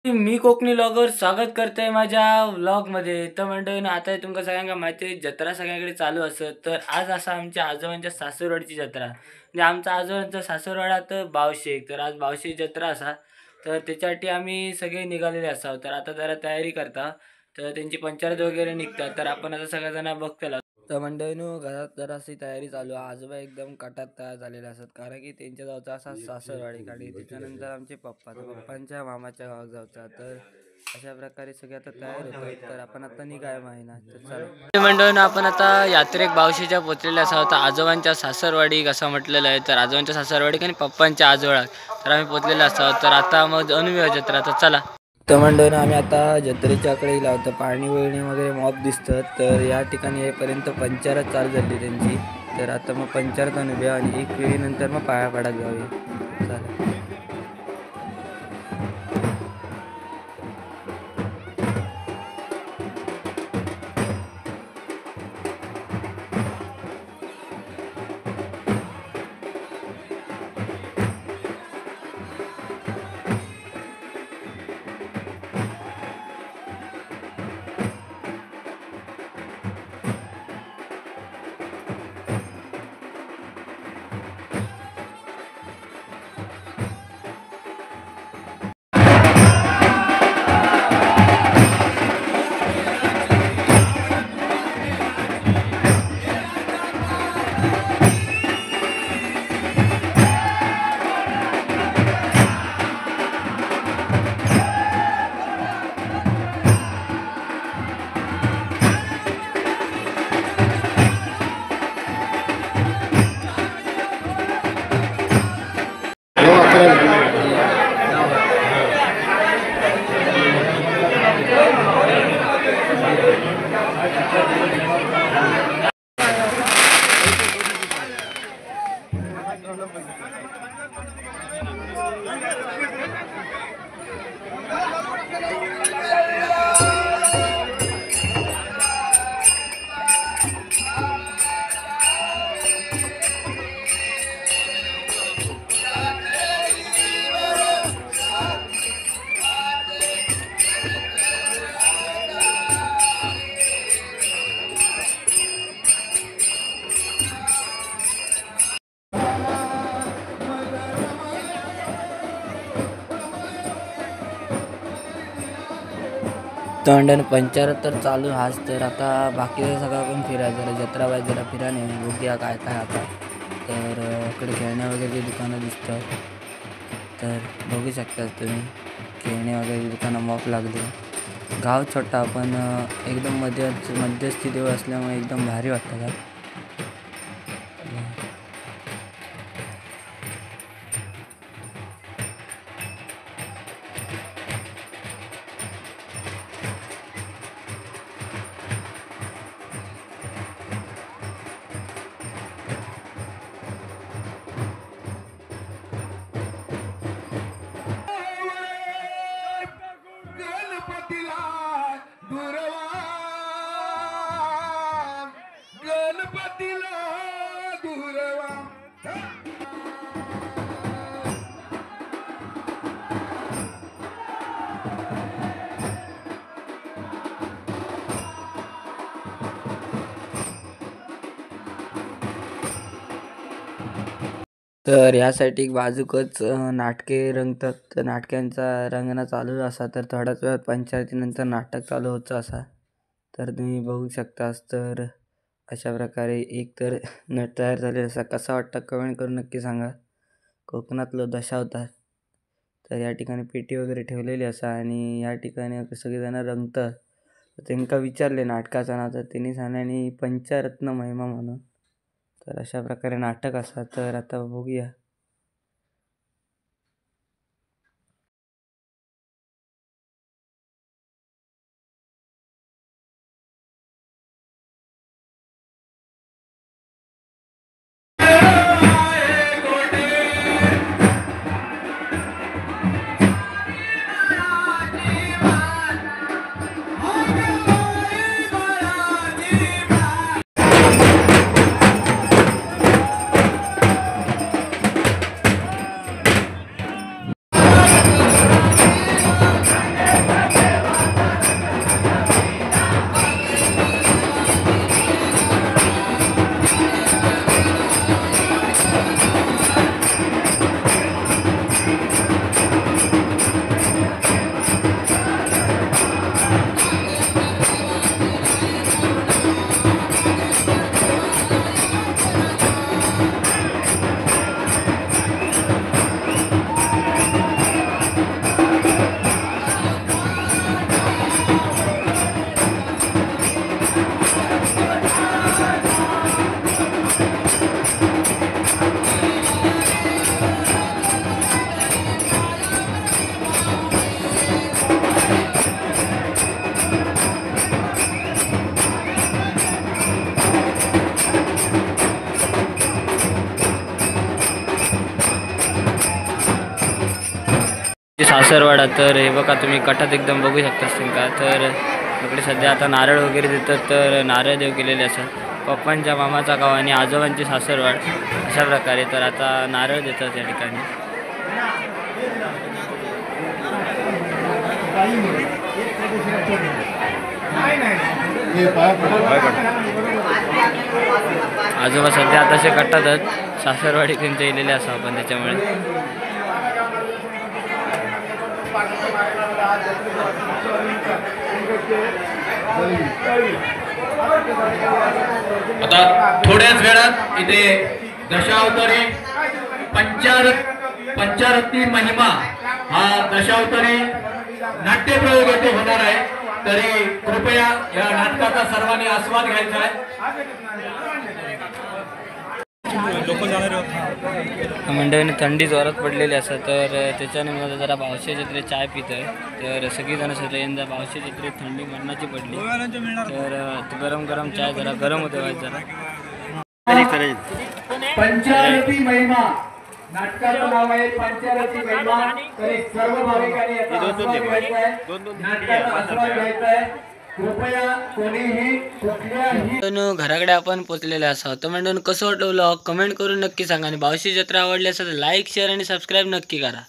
मी Konkani blogger स्वागत करतोय माझ्या व्लॉगमध्ये. तर मंडळी आता तुमका सगळ्यांना माहिती आहे जत्रा सगळ्यांकडे चालू असत. तर आज असा आमच्या आजोबांच्या सासरवाडीची जत्रा म्हणजे आमचा आजोबांचा सासरवाडा तर बावशेक. तर आज बावशेक जत्रा असा. तर त्याच्यासाठी आम्ही सगळे निघालेले असाव. तर आता जरा तयारी करता. तर त्यांची पंचायत वगैरे निघतात. तर आपण आता सगळेजण बघतला. तर मंडळीनो घरात जराशी तयारी चालू आहे. आजोबा एकदम कटात तयार झालेले असतात कारण की त्यांच्या गावचा असा सासरवाडी काढी. त्याच्यानंतर आमचे पप्पा तर पप्पांच्या मामाच्या गावात जाऊचा. तर अशा प्रकारे सगळे आता तयार होतात. तर आपण आता निघाय माहिना. तर चला मंडळीनो आपण आता यात्रेक बावशीच्या पोचलेल्या असा होता आजोबांच्या सासरवाडी असं म्हटलेलं आहे. तर आजोबांच्या सासरवाडी आणि पप्पांच्या आजोळा तर आम्ही पोचलेलो असावं. तर आता मग अनुया जत्रा. तर चला तर मंडळीनं आम्ही आता जत्रेच्या कडे लावतो. पाणी वळणी वगैरे मॉप दिसतं. तर या ठिकाणी येईपर्यंत पंचारच चालू झाली त्यांची. तर आता मग पंचारत अनुया आणि एक वेळीनंतर मग पाया पडा घ्यावी. चालेल. तोंडाने पंचायत तर चालू हाच. तर आता बाकीचं सगळं पण फिरायचं जरा जत्रा बाय जरा फिराने बघूया काय काय आता. तर इकडे खेळण्या वगैरे दुकानं दिसतात. तर बघू शकता तुम्ही खेळणे वगैरे दुकानं मॉप लागले. गाव छोटा पण एकदम मध्यस्थी देव असल्यामुळे एकदम भारी वाटतं का. तर ह्यासाठी बाजूकच नाटके रंगतात. तर नाटकांचा रंगणं चालू असा. तर थोड्याच वेळात पंचायतीनंतर नाटक चालू होतं असा. तर तुम्ही बघू शकतास. तर अशा प्रकारे एक तर नट तयार झाले असा. कसा वाटतं कमेंट करून नक्की सांगा. कोकणातलं दशावतार. तर या ठिकाणी पेटी वगैरे ठेवलेली असा आणि या ठिकाणी सगळेजण रंगतात. तर त्यांना विचारले नाटकाचं नाव तर त्यांनी सांगल्यानी पंचरत्न महिमा म्हणून. तर अशा प्रकारे नाटक असा. तर आता बघूया. सासरवाडा. तर हे बघा तुम्ही कटात एकदम बघू शकता का. तर इकडे सध्या आता नारळ वगैरे देतात. तर नारळ देव केलेले असतात. पप्पांच्या मामाचा गाव आणि आजोबांची सासरवाड अशा प्रकारे. तर आता नारळ देतात या ठिकाणी. आजोबा सध्या आताशे कटतातच. सासरवाडी त्यांच्या इलेले असा आपण त्याच्यामुळे. आता थोड्याच वेळात इथे दशावतारी पंचारत्नी महिमा हा दशावतारी नाट्यप्रयोग येथे होणार आहे. तरी कृपया या नाटकाचा सर्वांनी आस्वाद घ्यायचा आहे. मंडळीने थंडी जोरात पडलेली असं. तर त्याच्याने मला जरा बावशे चित्रे चाय पित आहे. तर सगळीजण सगळे यंदा बावशे चित्रे थंडी मरणाची पडली. तर गरम गरम चाय जरा गरम होते व्हायचं जरा. पंचारती महिमा नाटकाचं नाव आहे पंचारती महिमा. तरी सर्व भाविकांनी याचा आस्वाद घ्यायचा आहे. नाटकाचा आस्वाद घ्यायचा आहे. कृपया कोणीही कुठल्याही घराकडे आपण पोचलेले असावं. तर म्हणजे कसं वाटलं कमेंट करून नक्की सांगा. आणि बावशी जत्रा आवडली असेल तर लाईक शेअर आणि सबस्क्राईब नक्की करा.